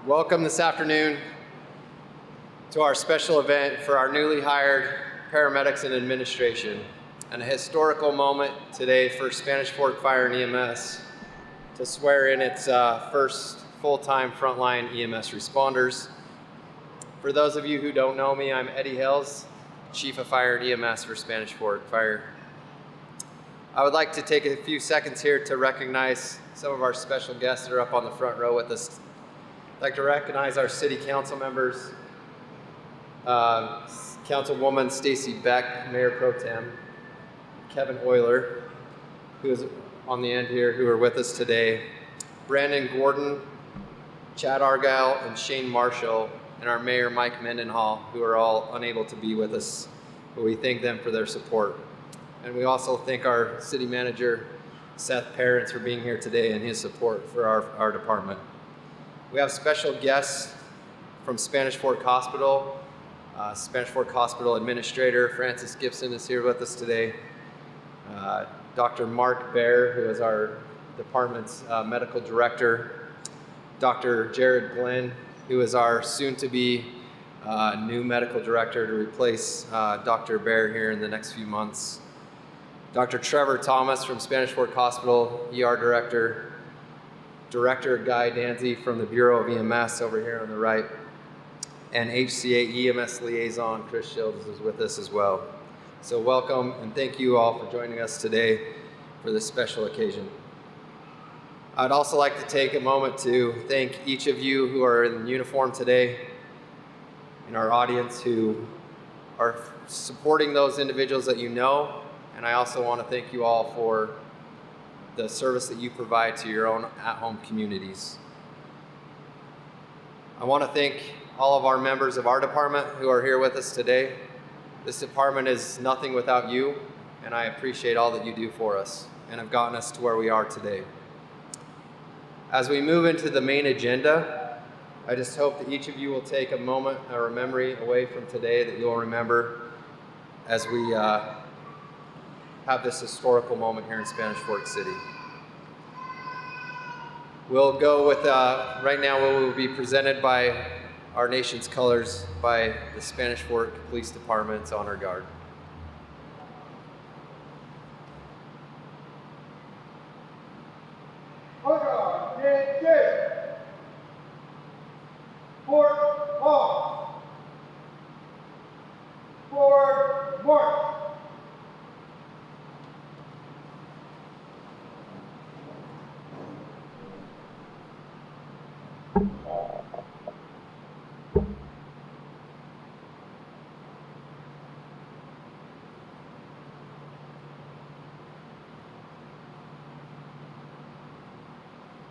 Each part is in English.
Welcome this afternoon to our special event for our newly hired paramedics and administration, and a historical moment today for Spanish Fork Fire and EMS to swear in its first full-time frontline EMS responders. For those of you who don't know me, I'm Eddie Hills, Chief of Fire and EMS for Spanish Fork Fire. I would like to take a few seconds here to recognize some of our special guests that are up on the front row with us. I'd like to recognize our city council members, Councilwoman Stacy Beck, Mayor Pro Tem, Kevin Euler, who is on the end here, who are with us today, Brandon Gordon, Chad Argyle, and Shane Marshall, and our Mayor Mike Mendenhall, who are all unable to be with us, but we thank them for their support. And we also thank our city manager, Seth Parents, for being here today and his support for our department. We have special guests from Spanish Fork Hospital. Spanish Fork Hospital Administrator Francis Gibson is here with us today. Dr. Mark Baer, who is our department's medical director. Dr. Jared Glenn, who is our soon-to-be new medical director to replace Dr. Baer here in the next few months. Dr. Trevor Thomas from Spanish Fork Hospital, ER Director. Director Guy Danzy from the Bureau of EMS over here on the right. And HCA EMS Liaison Chris Shields is with us as well. So welcome and thank you all for joining us today for this special occasion. I'd also like to take a moment to thank each of you who are in uniform today in our audience who are supporting those individuals that you know. And I also want to thank you all for the service that you provide to your own at-home communities. I want to thank all of our members of our department who are here with us today. This department is nothing without you, and I appreciate all that you do for us and have gotten us to where we are today. As we move into the main agenda, I just hope that each of you will take a moment or a memory away from today that you'll remember as we have this historical moment here in Spanish Fork City. We'll go with, right now we will be presented by our nation's colors by the Spanish Fork Police Department's Honor Guard. Honor Guard, and two. Forward, off. Forward, march.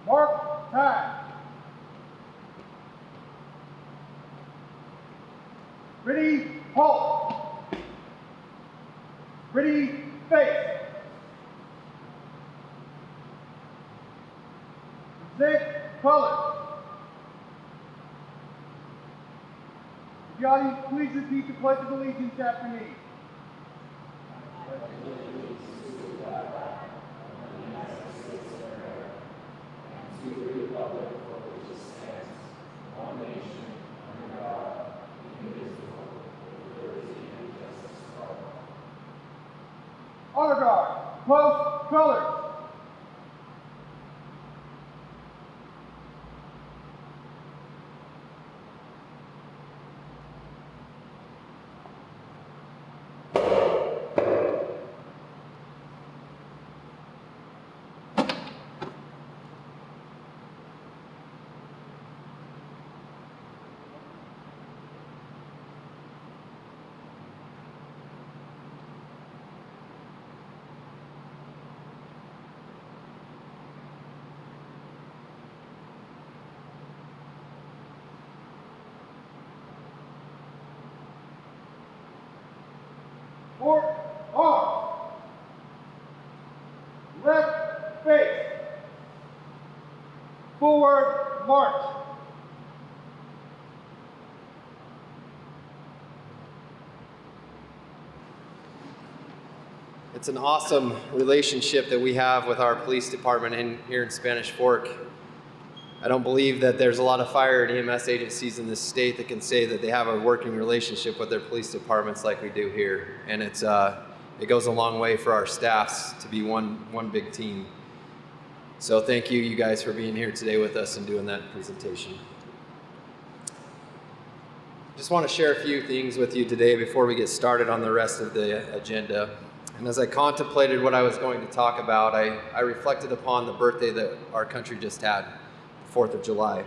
Mark time. Ready, halt. Ready, face. Present color. If the audience please repeat the Pledge of Allegiance after me. Honor Guard, close colors. Forward, arms. Left face. Forward, march. It's an awesome relationship that we have with our police department here in Spanish Fork. I don't believe that there's a lot of fire and EMS agencies in this state that can say that they have a working relationship with their police departments like we do here. And it goes a long way for our staffs to be one big team. So thank you guys for being here today with us and doing that presentation. Just want to share a few things with you today before we get started on the rest of the agenda. And as I contemplated what I was going to talk about, I reflected upon the birthday that our country just had, the 4th of July,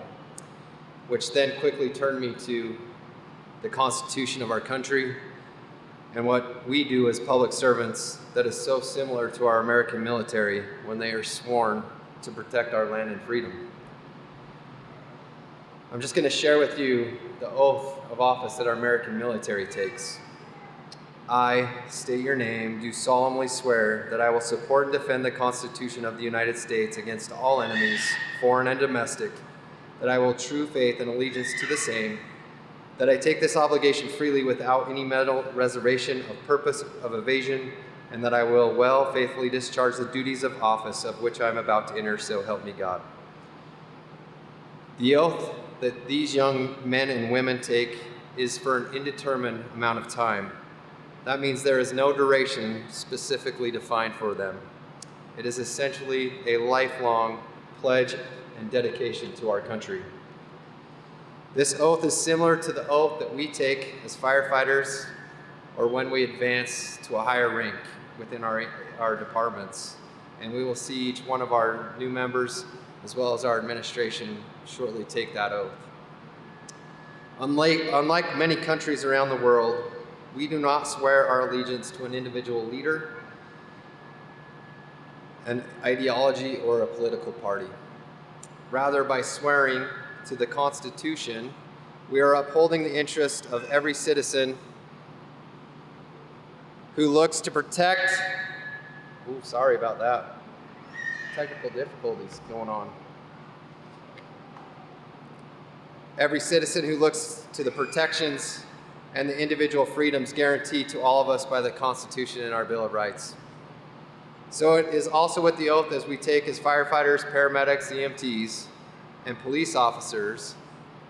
which then quickly turned me to the Constitution of our country and what we do as public servants that is so similar to our American military when they are sworn to protect our land and freedom. I'm just going to share with you the oath of office that our American military takes. I state your name, do solemnly swear that I will support and defend the Constitution of the United States against all enemies, foreign and domestic, that I will true faith and allegiance to the same, that I take this obligation freely without any mental reservation of purpose of evasion, and that I will well faithfully discharge the duties of office of which I am about to enter, so help me God. The oath that these young men and women take is for an indeterminate amount of time. That means there is no duration specifically defined for them. It is essentially a lifelong pledge and dedication to our country. This oath is similar to the oath that we take as firefighters or when we advance to a higher rank within our departments. And we will see each one of our new members as well as our administration shortly take that oath. Unlike many countries around the world, we do not swear our allegiance to an individual leader, an ideology, or a political party. Rather, by swearing to the Constitution, we are upholding the interest of every citizen who looks to protect. Ooh, sorry about that. Technical difficulties going on. Every citizen who looks to the protections and the individual freedoms guaranteed to all of us by the Constitution and our Bill of Rights. So it is also with the oath as we take as firefighters, paramedics, EMTs, and police officers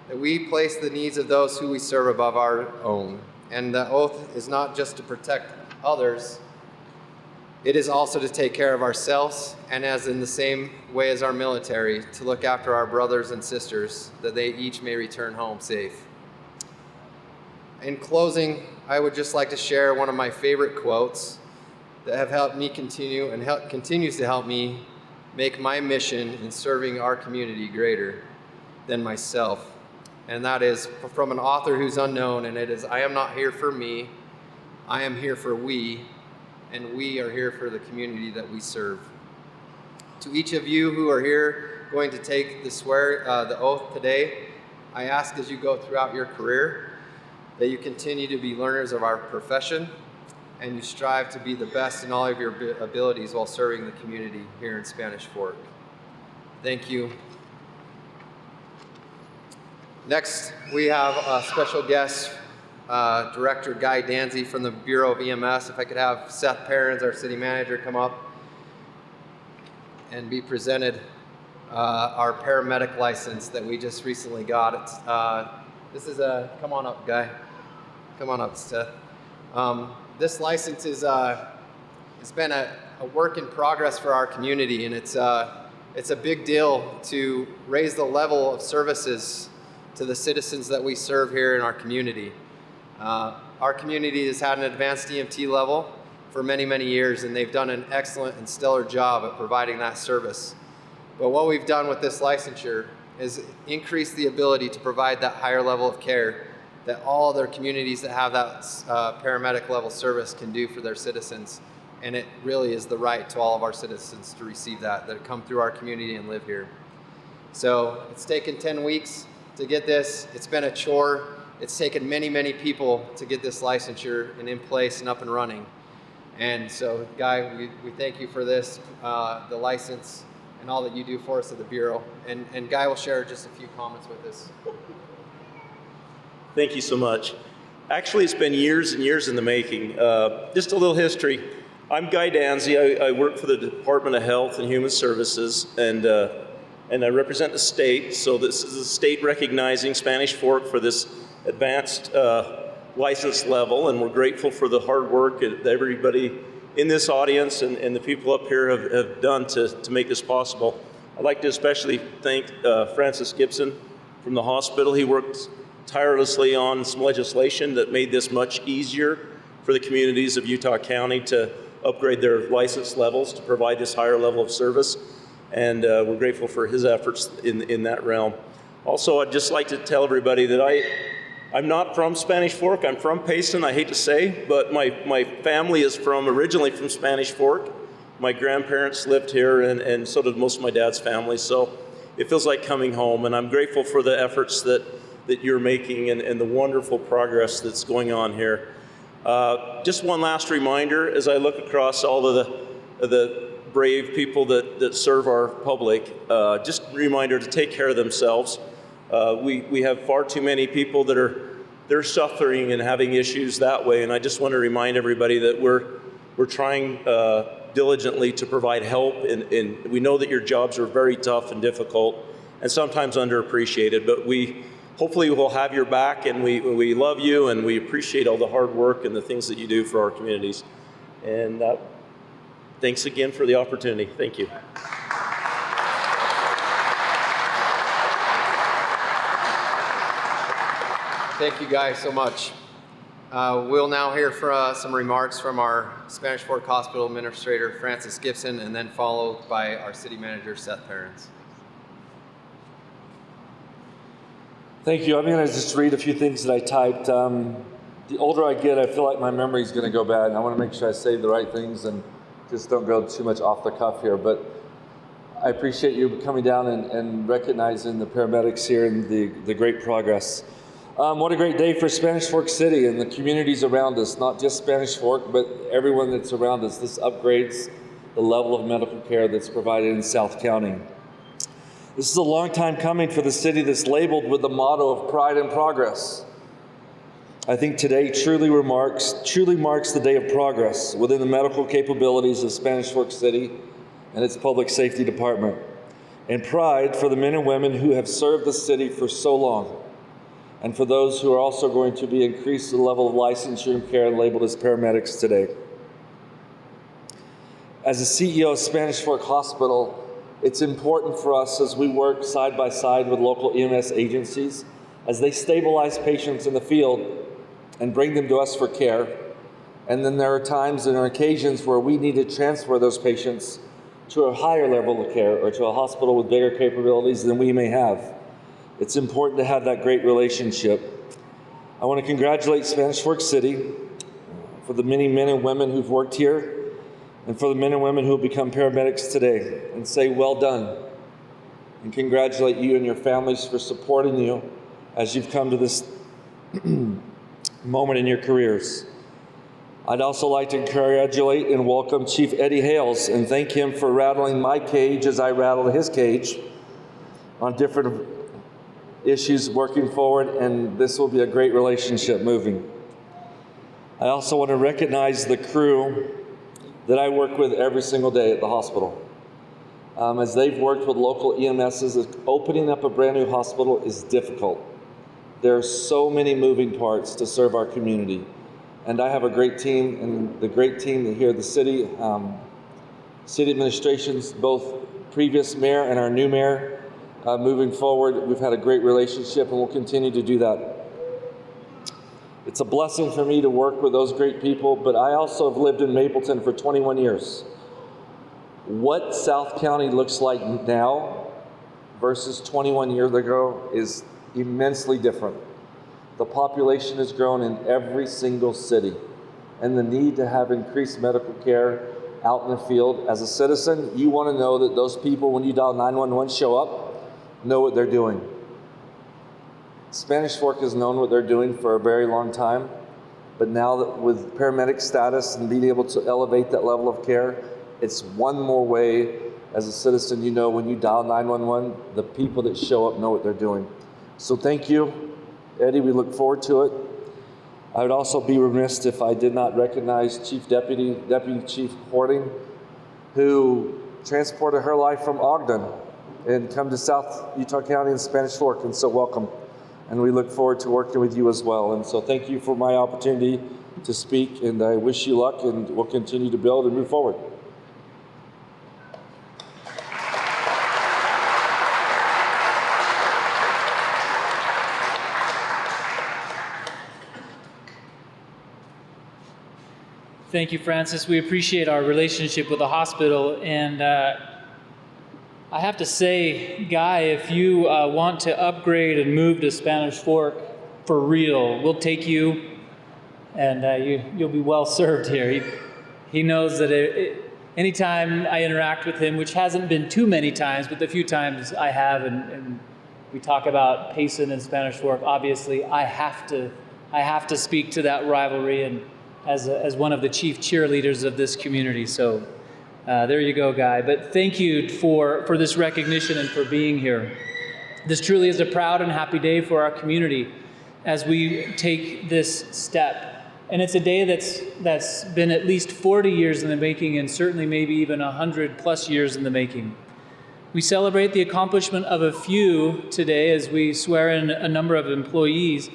that we place the needs of those who we serve above our own. And the oath is not just to protect others, it is also to take care of ourselves, and as in the same way as our military, to look after our brothers and sisters, that they each may return home safe. In closing, I would just like to share one of my favorite quotes that have helped me continue and continues to help me make my mission in serving our community greater than myself. And that is from an author who's unknown, and it is, "I am not here for me, I am here for we, and we are here for the community that we serve." To each of you who are here going to take the oath today, I ask as you go throughout your career that you continue to be learners of our profession and you strive to be the best in all of your abilities while serving the community here in Spanish Fork. Thank you. Next, we have a special guest, Director Guy Danzy from the Bureau of EMS. If I could have Seth Perrins, our city manager, come up and be presented our paramedic license that we just recently got. Come on up, Guy. Come on up, Seth. This license is it's been a work in progress for our community, and it's a big deal to raise the level of services to the citizens that we serve here in our community. Our community has had an advanced EMT level for many, many years, and they've done an excellent and stellar job at providing that service. But what we've done with this licensure is increase the ability to provide that higher level of care that all other communities that have that paramedic level service can do for their citizens. And it really is the right to all of our citizens to receive that come through our community and live here. So it's taken 10 weeks to get this. It's been a chore. It's taken many, many people to get this licensure and in place and up and running. And so, Guy, we thank you for this, the license, and all that you do for us at the Bureau. And Guy will share just a few comments with us. Thank you so much. Actually, it's been years and years in the making. Just a little history. I'm Guy Danzy. I work for the Department of Health and Human Services, and and I represent the state. So this is the state recognizing Spanish Fork for this advanced license level, and we're grateful for the hard work that everybody in this audience and the people up here have done to make this possible. I'd like to especially thank Francis Gibson from the hospital. He worked tirelessly on some legislation that made this much easier for the communities of Utah County to upgrade their license levels to provide this higher level of service. And we're grateful for his efforts in that realm. Also, I'd just like to tell everybody that I'm not from Spanish Fork. I'm from Payson, I hate to say, but my family is originally from Spanish Fork. My grandparents lived here, and so did most of my dad's family. So it feels like coming home, and I'm grateful for the efforts that you're making and the wonderful progress that's going on here. Just one last reminder as I look across all of the brave people that serve our public, just a reminder to take care of themselves. We have far too many people they're suffering and having issues that way, and I just want to remind everybody that we're trying diligently to provide help, and we know that your jobs are very tough and difficult and sometimes underappreciated, but hopefully we'll have your back, and we love you, and we appreciate all the hard work and the things that you do for our communities. And thanks again for the opportunity. Thank you. Thank you guys so much. We'll now hear some remarks from our Spanish Fork Hospital Administrator, Francis Gibson, and then followed by our City Manager, Seth Perrins. Thank you. I'm going to just read a few things that I typed. The older I get, I feel like my memory is going to go bad, and I want to make sure I say the right things and just don't go too much off the cuff here. But I appreciate you coming down and recognizing the paramedics here and the great progress. What a great day for Spanish Fork City and the communities around us, not just Spanish Fork, but everyone that's around us. This upgrades the level of medical care that's provided in South County. This is a long time coming for the city that's labeled with the motto of pride and progress. I think today truly marks the day of progress within the medical capabilities of Spanish Fork City and its public safety department, and pride for the men and women who have served the city for so long, and for those who are also going to be increased the level of licensure and care and labeled as paramedics today. As the CEO of Spanish Fork Hospital, it's important for us as we work side by side with local EMS agencies as they stabilize patients in the field and bring them to us for care. And then there are times and occasions where we need to transfer those patients to a higher level of care or to a hospital with bigger capabilities than we may have. It's important to have that great relationship. I want to congratulate Spanish Fork City for the many men and women who've worked here, and for the men and women who have become paramedics today, and say well done, and congratulate you and your families for supporting you as you've come to this moment in your careers. I'd also like to congratulate and welcome Chief Eddie Hales and thank him for rattling my cage as I rattled his cage on different issues working forward, and this will be a great relationship moving. I also want to recognize the crew that I work with every single day at the hospital. As they've worked with local EMSs, opening up a brand new hospital is difficult. There are so many moving parts to serve our community. And I have a great team, and the great team here at the city, city administrations, both previous mayor and our new mayor, moving forward. We've had a great relationship, and we'll continue to do that. It's a blessing for me to work with those great people, but I also have lived in Mapleton for 21 years. What South County looks like now versus 21 years ago is immensely different. The population has grown in every single city, and the need to have increased medical care out in the field. As a citizen, you want to know that those people, when you dial 911, show up, know what they're doing. Spanish Fork has known what they're doing for a very long time, but now that with paramedic status and being able to elevate that level of care, it's one more way as a citizen, you know, when you dial 911, the people that show up know what they're doing. So thank you, Eddie, we look forward to it. I would also be remiss if I did not recognize Deputy Chief Horton, who transported her life from Ogden and come to South Utah County and Spanish Fork, and so welcome. And we look forward to working with you as well. And so thank you for my opportunity to speak, and I wish you luck, and we'll continue to build and move forward. Thank you, Francis. We appreciate our relationship with the hospital. And I have to say, Guy, if you want to upgrade and move to Spanish Fork for real, we'll take you, and you'll be well served here. He knows that anytime I interact with him, which hasn't been too many times, but the few times I have, and we talk about Payson and Spanish Fork, obviously I have to speak to that rivalry, and as one of the chief cheerleaders of this community. So there you go, Guy. But thank you for this recognition and for being here. This truly is a proud and happy day for our community as we take this step. And it's a day that's been at least 40 years in the making, and certainly maybe even 100 plus years in the making. We celebrate the accomplishment of a few today as we swear in a number of employees.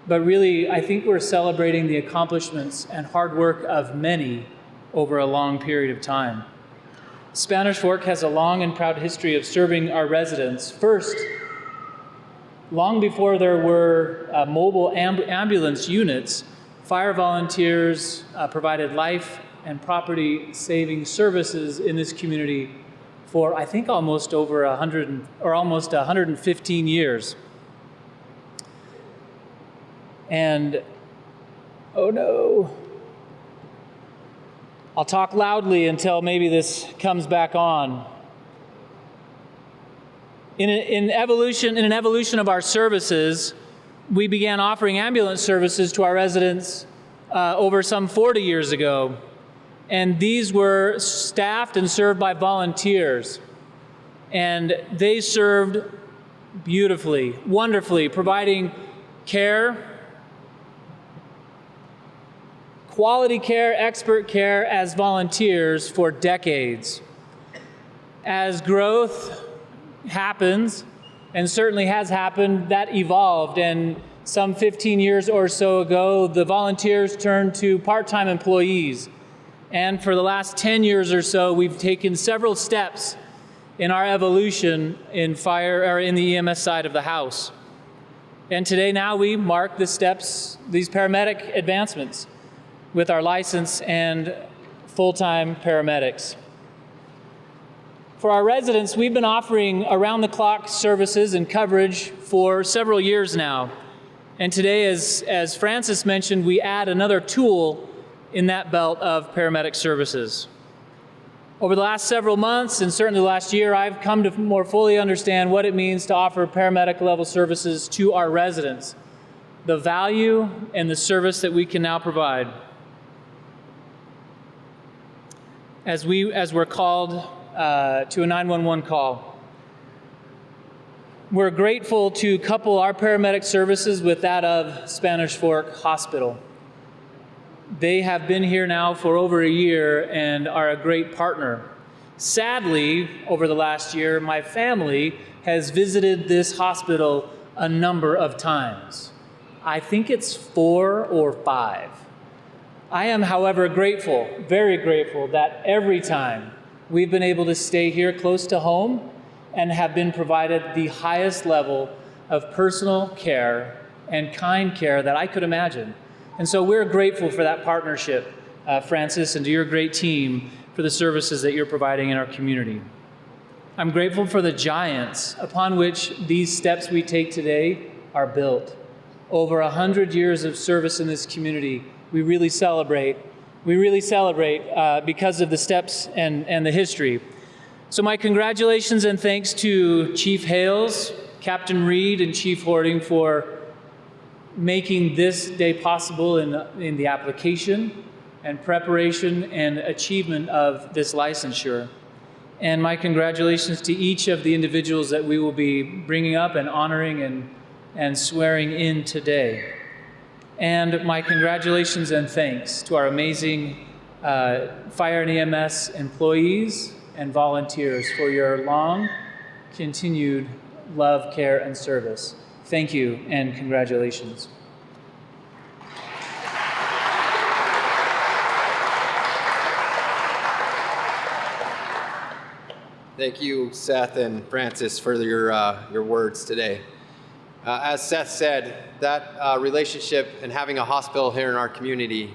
But really, I think we're celebrating the accomplishments and hard work of many over a long period of time. Spanish Fork has a long and proud history of serving our residents. First, long before there were mobile ambulance units, fire volunteers provided life and property saving services in this community for, I think, almost 115 years. And, oh no, I'll talk loudly until maybe this comes back on. In an evolution of our services, we began offering ambulance services to our residents over some 40 years ago. And these were staffed and served by volunteers. And they served beautifully, wonderfully, providing care, quality care, expert care as volunteers for decades. As growth happens, and certainly has happened, that evolved, and some 15 years or so ago, the volunteers turned to part-time employees. And for the last 10 years or so, we've taken several steps in our evolution in the EMS side of the house. And today now we mark the steps, these paramedic advancements, with our license and full-time paramedics. For our residents, we've been offering around-the-clock services and coverage for several years now. And today, as Francis mentioned, we add another tool in that belt of paramedic services. Over the last several months, and certainly the last year, I've come to more fully understand what it means to offer paramedic-level services to our residents, the value and the service that we can now provide. As we're called to a 911 call. We're grateful to couple our paramedic services with that of Spanish Fork Hospital. They have been here now for over a year and are a great partner. Sadly, over the last year, my family has visited this hospital a number of times. I think it's 4 or 5. I am, however, grateful, very grateful, that every time we've been able to stay here close to home and have been provided the highest level of personal care and kind care that I could imagine. And so we're grateful for that partnership, Francis, and to your great team for the services that you're providing in our community. I'm grateful for the giants upon which these steps we take today are built. Over 100 years of service in this community, we really celebrate because of the steps and the history. So my congratulations and thanks to Chief Hales, Captain Reed, and Chief Horton for making this day possible in the application and preparation and achievement of this licensure. And my congratulations to each of the individuals that we will be bringing up and honoring and swearing in today. And my congratulations and thanks to our amazing fire and EMS employees and volunteers for your long continued love, care, and service. Thank you and congratulations. Thank you, Seth and Francis, for your words today. As Seth said, that relationship and having a hospital here in our community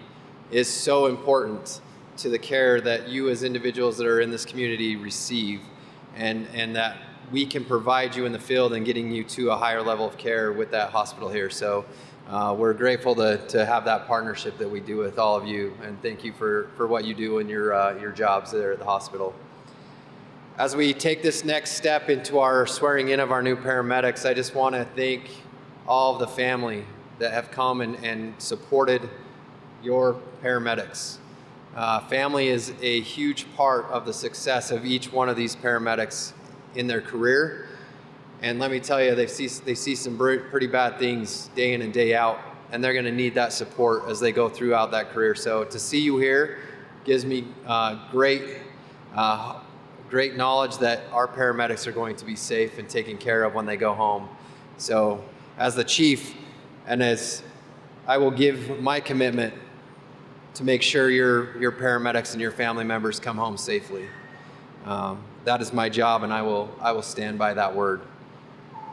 is so important to the care that you as individuals that are in this community receive, and that we can provide you in the field and getting you to a higher level of care with that hospital here. So we're grateful to have that partnership that we do with all of you, and thank you for what you do in your jobs there at the hospital. As we take this next step into our swearing in of our new paramedics, I just want to thank all of the family that have come and supported your paramedics. Family is a huge part of the success of each one of these paramedics in their career. And let me tell you, they see some pretty bad things day in and day out, and they're going to need that support as they go throughout that career. So to see you here gives me great knowledge that our paramedics are going to be safe and taken care of when they go home. So as the chief, and as I will give my commitment to make sure your paramedics and your family members come home safely. That is my job, and I will stand by that word.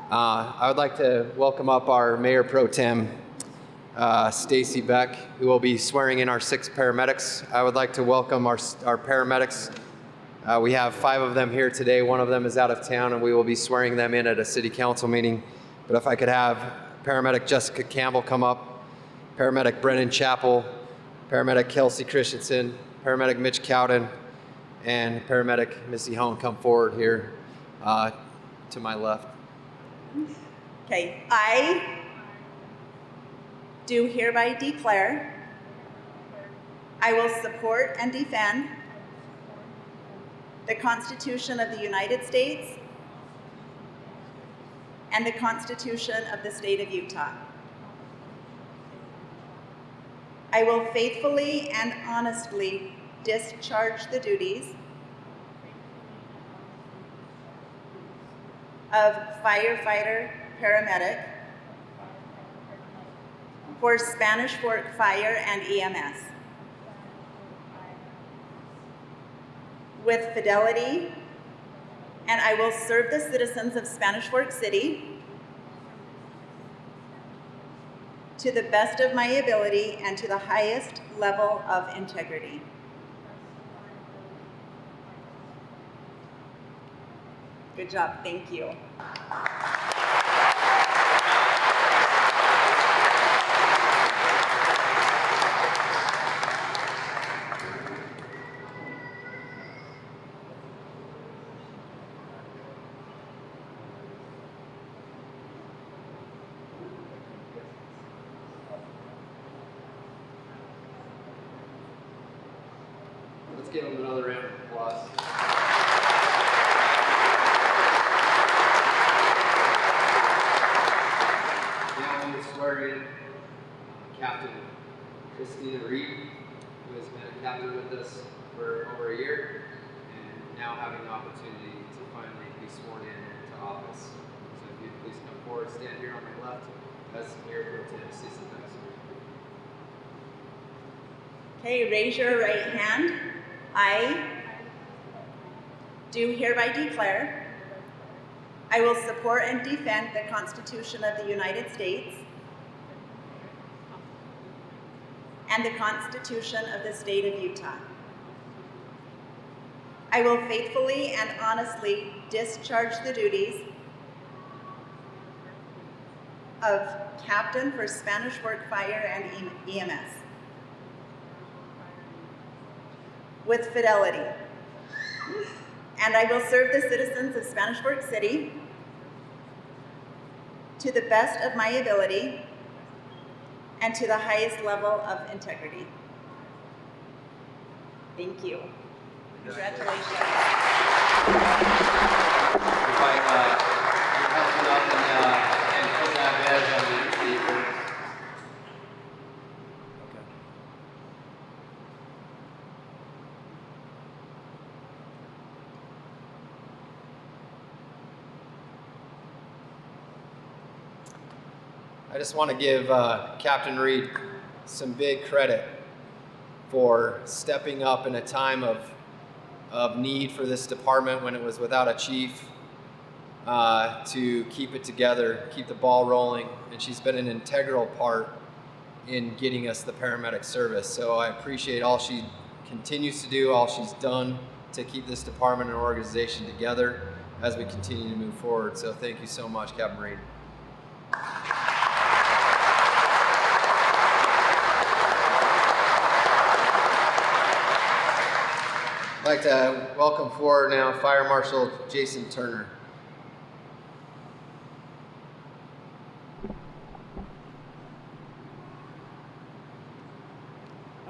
I would like to welcome up our Mayor Pro Tem, Stacy Beck, who will be swearing in our 6 paramedics. I would like to welcome our paramedics. We have 5 of them here today. One of them is out of town, and we will be swearing them in at a city council meeting. But if I could have Paramedic Jessica Campbell come up, Paramedic Brennan Chappell, Paramedic Kelsey Christensen, Paramedic Mitch Cowden, and Paramedic Missy Hone come forward here to my left. Okay, I do hereby declare I will support and defend the Constitution of the United States and the Constitution of the State of Utah. I will faithfully and honestly discharge the duties of firefighter paramedic for Spanish Fork Fire and EMS with fidelity, and I will serve the citizens of Spanish Fork City to the best of my ability and to the highest level of integrity. Good job, thank you. Let's give them another round of applause. Now we will swear in Captain Christina Reed, who has been a captain with us for over a year, and now having the opportunity to finally be sworn in to office. So if you'd please come forward, stand here on my left, as Mayor Pro Tem Stacy Beck. Okay, raise your right hand. I do hereby declare I will support and defend the Constitution of the United States and the Constitution of the State of Utah. I will faithfully and honestly discharge the duties of Captain for Spanish Fork Fire and EMS with fidelity, and I will serve the citizens of Spanish Fork City to the best of my ability and to the highest level of integrity. Thank you. Congratulations. Invite your husband up and put that badge on your seat. Okay. I just want to give Captain Reed some big credit for stepping up in a time of need for this department when it was without a chief, to keep it together, keep the ball rolling, and she's been an integral part in getting us the paramedic service. So I appreciate all she continues to do, all she's done to keep this department and organization together as we continue to move forward. So thank you so much, Captain Reed. I'd like to welcome forward now Fire Marshal Jason Turner.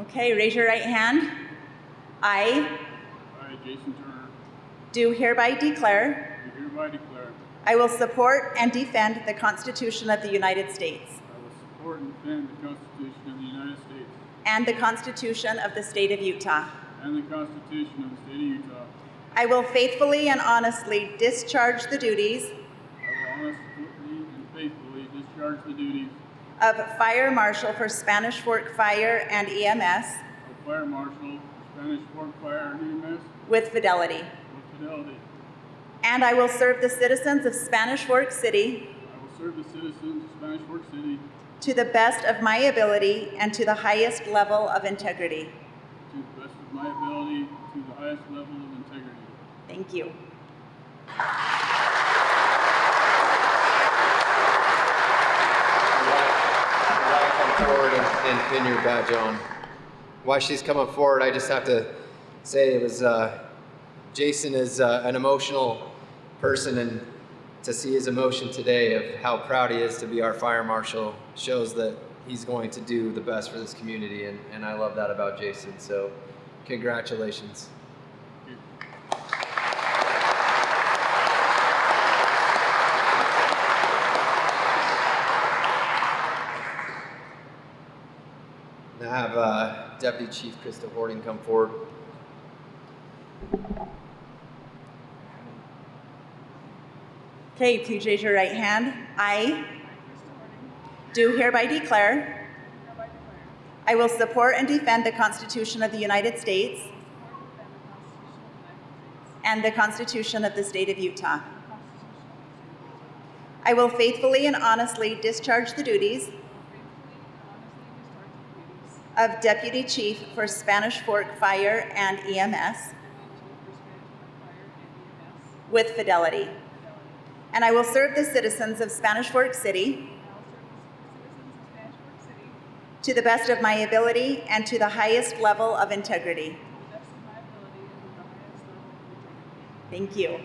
Okay, raise your right hand. I Jason Turner, do hereby declare do hereby declare I will support and defend the Constitution of the United States I will support and defend the Constitution of the United States and the Constitution of the State of Utah. and the Constitution of the State of Utah. I will faithfully and honestly discharge the duties I will honestly and faithfully discharge the duties of Fire Marshal for Spanish Fork Fire and EMS of Fire Marshal, Spanish Fork Fire and EMS with fidelity. with fidelity. And I will serve the citizens of Spanish Fork City I will serve the citizens of Spanish Fork City to the best of my ability and to the highest level of integrity. to the best of my ability, to the highest level of integrity. Thank you. Come forward and pin your badge on. While she's coming forward, I just have to say it was Jason is an emotional person, and to see his emotion today of how proud he is to be our fire marshal shows that he's going to do the best for this community, and I love that about Jason. So congratulations. Now I have Deputy Chief Krista Horton come forward. Okay, please raise your right hand. I do hereby declare I will support and defend the Constitution of the United States and the Constitution of the State of Utah. I will faithfully and honestly discharge the duties of Deputy Chief for Spanish Fork Fire and EMS with fidelity. And I will serve the citizens of Spanish Fork City to the best of my ability and to the highest level of integrity. Thank you.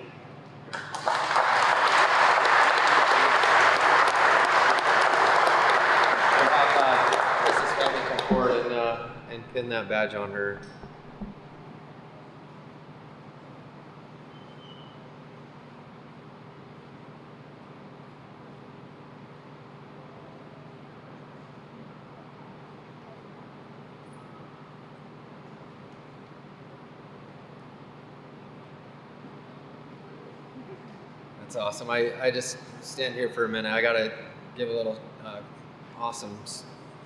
Mrs. Feldman come forward and pin that badge on her. That's awesome. I just stand here for a minute. I gotta give a little awesome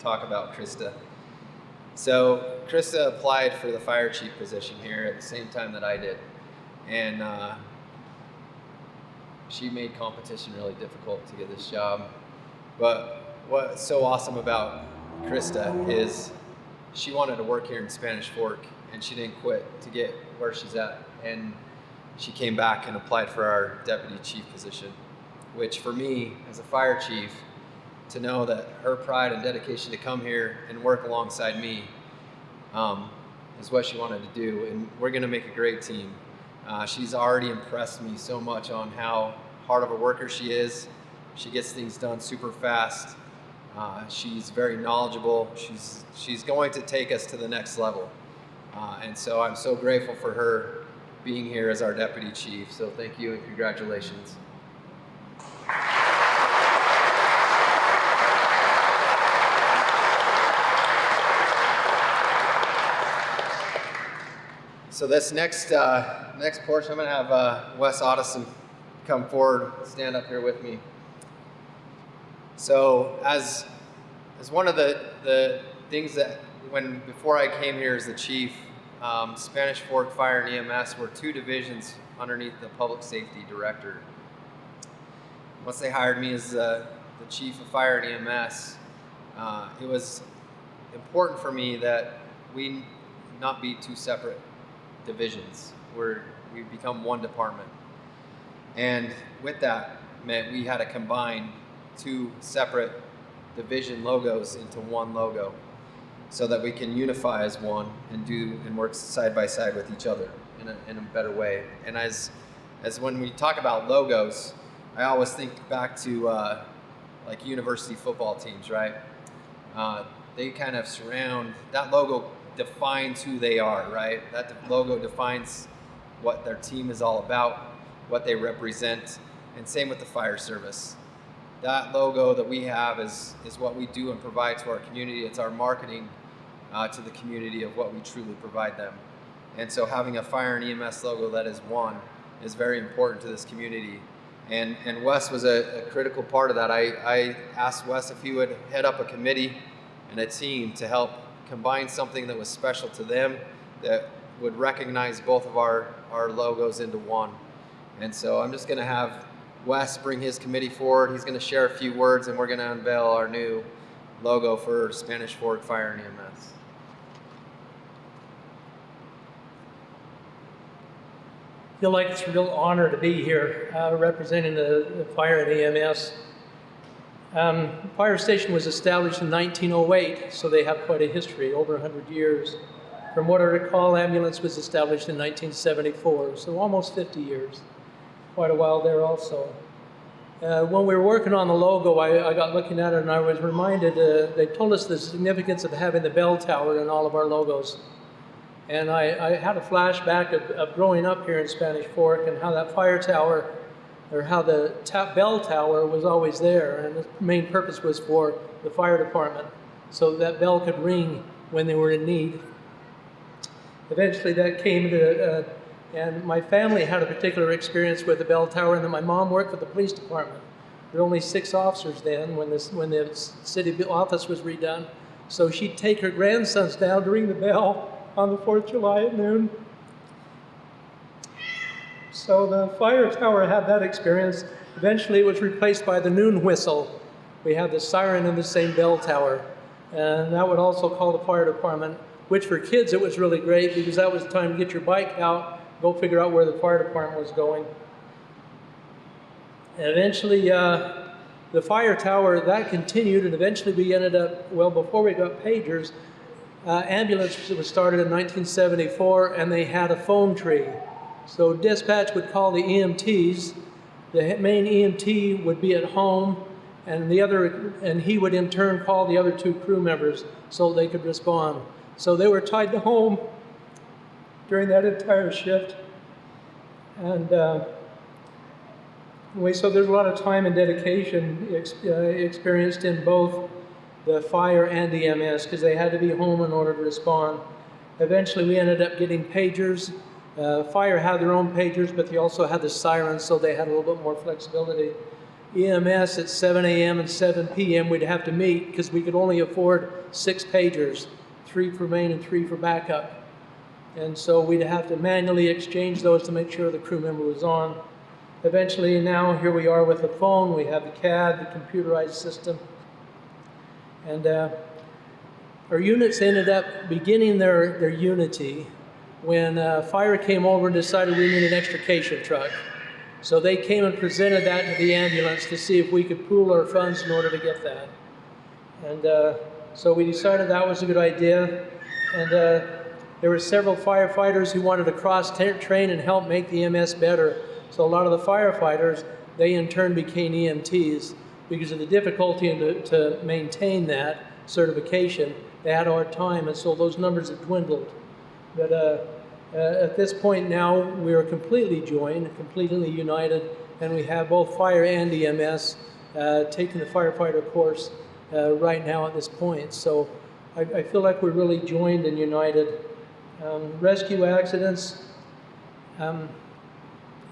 talk about Krista. So Krista applied for the fire chief position here at the same time that I did, and she made competition really difficult to get this job. But what's so awesome about Krista is she wanted to work here in Spanish Fork, and she didn't quit to get where she's at. And she came back and applied for our deputy chief position, which for me as a fire chief, to know that her pride and dedication to come here and work alongside me is what she wanted to do, and we're going to make a great team. She's already impressed me so much on how hard of a worker she is. She gets things done super fast. She's very knowledgeable. She's going to take us to the next level, and so I'm so grateful for her being here as our deputy chief. So thank you and congratulations. So this next portion, I'm gonna have Wes Otteson come forward, stand up here with me. So as one of the things that before I came here as the chief, Spanish Fork Fire and EMS were two divisions underneath the public safety director. Once they hired me as the chief of fire and EMS, it was important for me that we not be two separate divisions. We've become one department. And with that meant we had to combine two separate division logos into one logo so that we can unify as one and work side by side with each other in a better way. And as when we talk about logos, I always think back to like university football teams, right? They kind of surround, that logo defines who they are, right? That logo defines what their team is all about, what they represent, and same with the fire service. That logo that we have is what we do and provide to our community. It's our marketing to the community of what we truly provide them. And so having a fire and EMS logo that is one is very important to this community. And Wes was a critical part of that. I asked Wes if he would head up a committee and a team to help combine something that was special to them that would recognize both of our logos into one. And so I'm just gonna have Wes bring his committee forward. He's gonna share a few words and we're gonna unveil our new logo for Spanish Fork Fire and EMS. I feel like it's a real honor to be here representing the fire and EMS. The fire station was established in 1908, so they have quite a history, over 100 years. From what I recall, ambulance was established in 1974, so almost 50 years. Quite a while there also. When we were working on the logo, I got looking at it and I was reminded, they told us the significance of having the bell tower in all of our logos. And I had a flashback of growing up here in Spanish Fork and how that fire tower, or how the bell tower was always there. And the main purpose was for the fire department, so that bell could ring when they were in need. Eventually that came to, and my family had a particular experience with the bell tower, and then my mom worked for the police department. There were only 6 officers then when the city office was redone. So she'd take her grandsons down to ring the bell on the 4th of July at noon. So the fire tower had that experience. Eventually it was replaced by the noon whistle. We had the siren in the same bell tower. And that would also call the fire department, which for kids it was really great because that was the time to get your bike out, go figure out where the fire department was going. And eventually the fire tower, that continued, and eventually we ended up, well, before we got pagers, ambulance was started in 1974, and they had a phone tree. So dispatch would call the EMTs. The main EMT would be at home, and he would in turn call the other 2 crew members so they could respond. So they were tied to home during that entire shift. And so there's a lot of time and dedication experienced in both the fire and the EMS because they had to be home in order to respond. Eventually we ended up getting pagers. Fire had their own pagers, but they also had the sirens, so they had a little bit more flexibility. EMS at 7 a.m. and 7 p.m. we'd have to meet because we could only afford 6 pagers, 3 for main and 3 for backup. And so we'd have to manually exchange those to make sure the crew member was on. Eventually now here we are with the phone. We have the CAD, the computerized system. And our units ended up beginning their unity when fire came over and decided we needed an extrication truck. So they came and presented that to the ambulance to see if we could pool our funds in order to get that. And so we decided that was a good idea. And there were several firefighters who wanted to cross-train and help make the EMS better. So a lot of the firefighters, they in turn became EMTs. Because of the difficulty to maintain that certification, they had a hard time, and so those numbers have dwindled. But at this point now, we are completely joined, completely united, and we have both fire and EMS taking the firefighter course right now at this point. So I feel like we're really joined and united. Rescue accidents,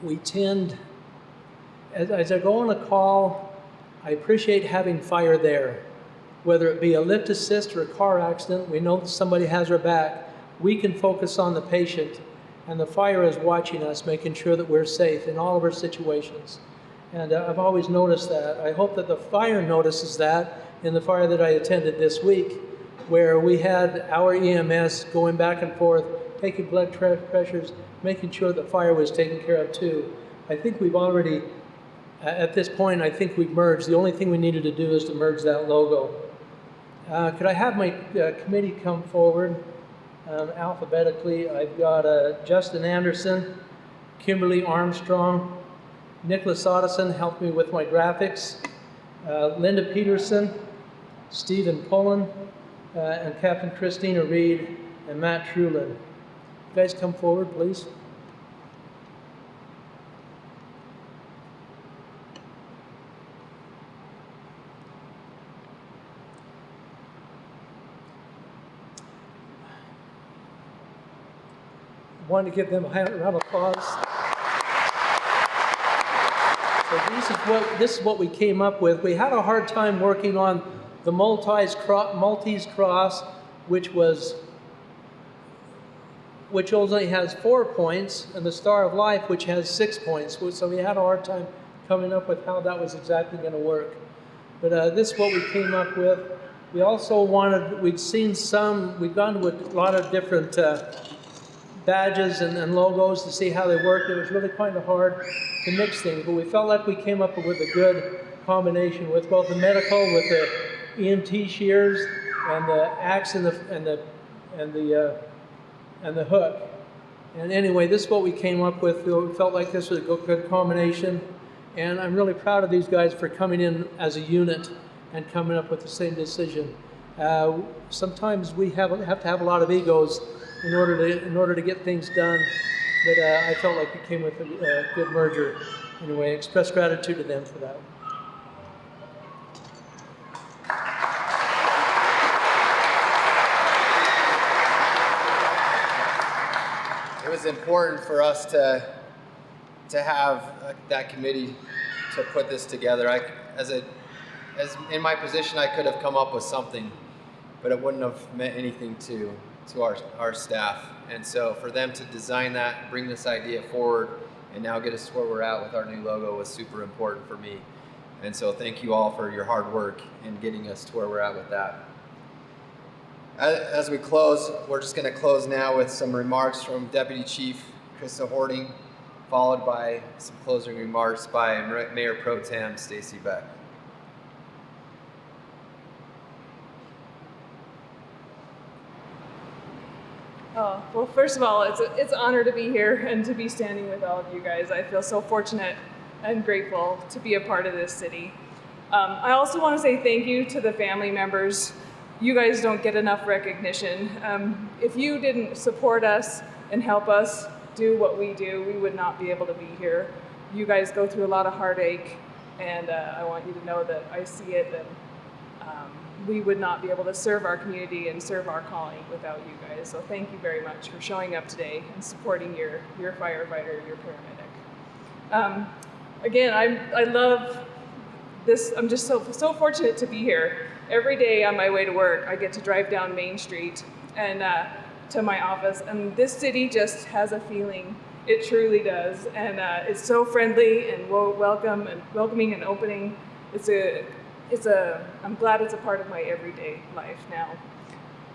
we tend, as I go on a call, I appreciate having fire there. Whether it be a lift assist or a car accident, we know that somebody has our back. We can focus on the patient, and the fire is watching us, making sure that we're safe in all of our situations. And I've always noticed that. I hope that the fire notices that in the fire that I attended this week, where we had our EMS going back and forth, taking blood pressures, making sure the fire was taken care of too. I think we've already, at this point, I think we've merged. The only thing we needed to do is to merge that logo. Could I have my committee come forward alphabetically? I've got Justin Anderson, Kimberly Armstrong, Nicholas Otteson helped me with my graphics, Linda Peterson, Stephen Pullen, and Captain Christina Reed, and Matt Trulin. You guys come forward, please. I wanted to give them a round of applause. So this is what we came up with. We had a hard time working on the Maltese Cross, which only has 4 points, and the Star of Life, which has 6 points. So we had a hard time coming up with how that was exactly going to work. But this is what we came up with. We also we'd gone to a lot of different badges and logos to see how they worked. It was really kind of hard to mix things, but we felt like we came up with a good combination with both the medical, with the EMT shears, and the axe and the hook. And anyway, this is what we came up with. We felt like this was a good combination, and I'm really proud of these guys for coming in as a unit and coming up with the same decision. Sometimes we have to have a lot of egos in order to get things done, but I felt like we came with a good merger. Anyway, express gratitude to them for that. It was important for us to have that committee to put this together. As in my position, I could have come up with something, but it wouldn't have meant anything to our staff. And so for them to design that, bring this idea forward, and now get us to where we're at with our new logo was super important for me. And so thank you all for your hard work in getting us to where we're at with that. As we close, we're just going to close now with some remarks from Deputy Chief Krista Horton, followed by some closing remarks by Mayor Pro Tem Stacy Beck. Oh, well, first of all, it's an honor to be here and to be standing with all of you guys. I feel so fortunate and grateful to be a part of this city. I also want to say thank you to the family members. You guys don't get enough recognition. If you didn't support us and help us do what we do, we would not be able to be here. You guys go through a lot of heartache, and I want you to know that I see it, and we would not be able to serve our community and serve our calling without you guys. So thank you very much for showing up today and supporting your firefighter, your paramedic. Again, I love this. I'm just so fortunate to be here. Every day on my way to work, I get to drive down Main Street and to my office, and this city just has a feeling. It truly does, and it's so friendly and welcoming and opening. I'm glad it's a part of my everyday life now.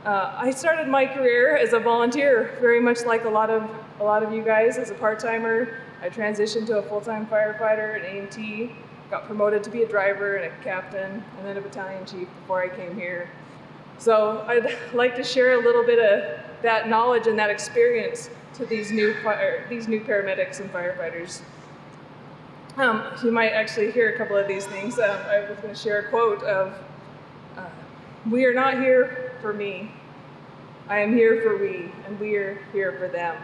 I started my career as a volunteer, very much like a lot of you guys. As a part-timer, I transitioned to a full-time firefighter, an EMT, got promoted to be a driver and a captain, and then a battalion chief before I came here. So I'd like to share a little bit of that knowledge and that experience to these new paramedics and firefighters. You might actually hear a couple of these things. I was going to share a quote of, "We are not here for me. I am here for we, and we are here for them."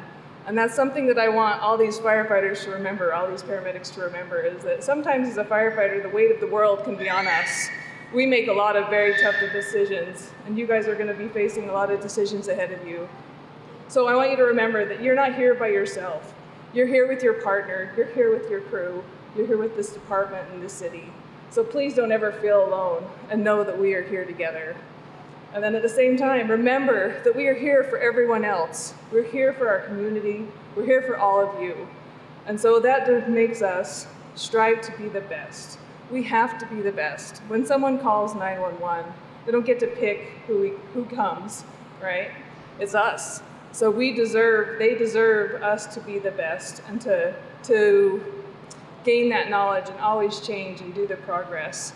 And that's something that I want all these firefighters to remember, all these paramedics to remember, is that sometimes as a firefighter, the weight of the world can be on us. We make a lot of very tough decisions, and you guys are going to be facing a lot of decisions ahead of you. So I want you to remember that you're not here by yourself. You're here with your partner, you're here with your crew, you're here with this department and this city. So please don't ever feel alone and know that we are here together. And then at the same time, remember that we are here for everyone else. We're here for our community. We're here for all of you. And so that makes us strive to be the best. We have to be the best. When someone calls 911, they don't get to pick who comes, right? It's us. So they deserve us to be the best and to gain that knowledge and always change and do the progress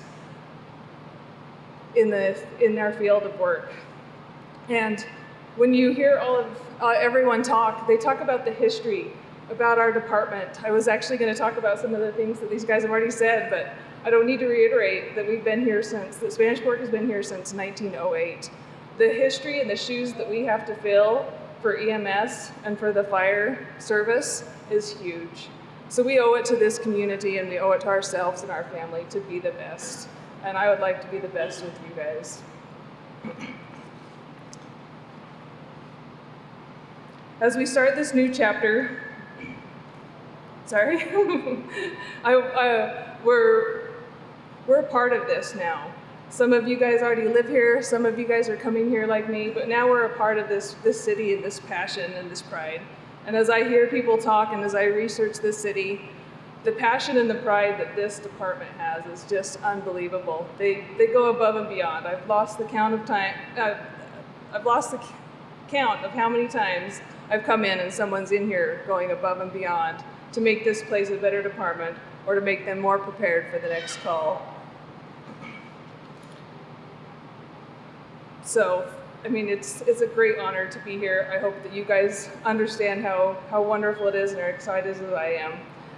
in our field of work. And when you hear all of everyone talk, they talk about the history about our department. I was actually going to talk about some of the things that these guys have already said, but I don't need to reiterate that the Spanish Fork has been here since 1908. The history and the shoes that we have to fill for EMS and for the fire service is huge. So we owe it to this community and we owe it to ourselves and our family to be the best. And I would like to be the best with you guys. As we start this new chapter, we're a part of this now. Some of you guys already live here, some of you guys are coming here like me, but now we're a part of this city and this passion and this pride. And as I hear people talk and as I research this city, the passion and the pride that this department has is just unbelievable. They go above and beyond. I've lost the count of how many times I've come in and someone's in here going above and beyond to make this place a better department or to make them more prepared for the next call. So, I mean, it's a great honor to be here. I hope that you guys understand how wonderful it is and are excited as I am.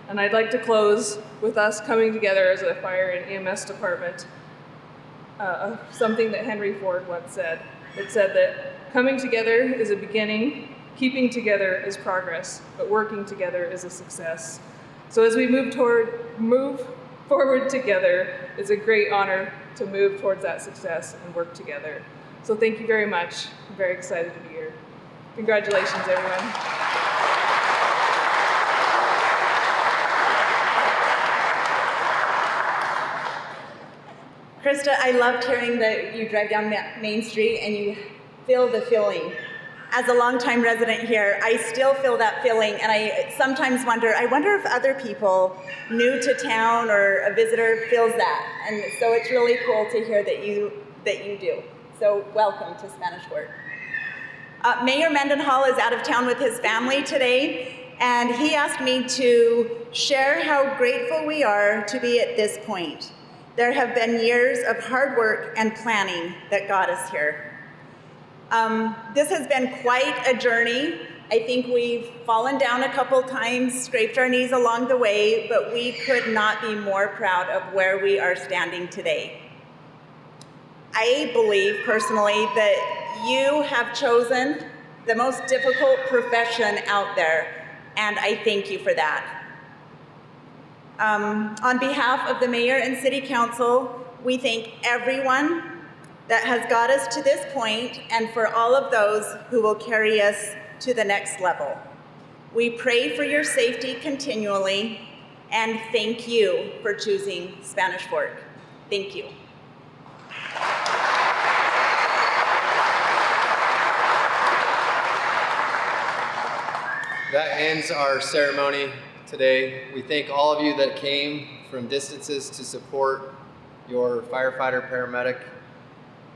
And I'd like to close with us coming together as a fire and EMS department. Something that Henry Ford once said. It said that coming together is a beginning, keeping together is progress, but working together is a success. So as we move forward together, it's a great honor to move towards that success and work together. So thank you very much. I'm very excited to be here. Congratulations, everyone. Krista, I loved hearing that you drive down Main Street and you feel the feeling. As a longtime resident here, I still feel that feeling, and I sometimes wonder if other people new to town or a visitor feels that. And so it's really cool to hear that you do. So welcome to Spanish Fork. Mayor Mendenhall is out of town with his family today, and he asked me to share how grateful we are to be at this point. There have been years of hard work and planning that got us here. This has been quite a journey. I think we've fallen down a couple times, scraped our knees along the way, but we could not be more proud of where we are standing today. I believe personally that you have chosen the most difficult profession out there, and I thank you for that. On behalf of the Mayor and City Council, we thank everyone that has got us to this point and for all of those who will carry us to the next level. We pray for your safety continually, and thank you for choosing Spanish Fork. Thank you. That ends our ceremony today. We thank all of you that came from distances to support your firefighter, paramedic,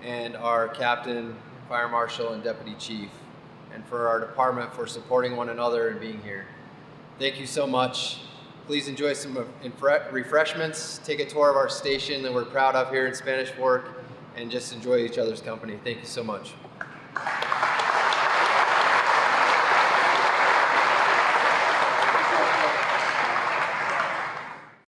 and our captain, fire marshal, and deputy chief, and for our department for supporting one another and being here. Thank you so much. Please enjoy some refreshments, take a tour of our station that we're proud of here in Spanish Fork, and just enjoy each other's company. Thank you so much.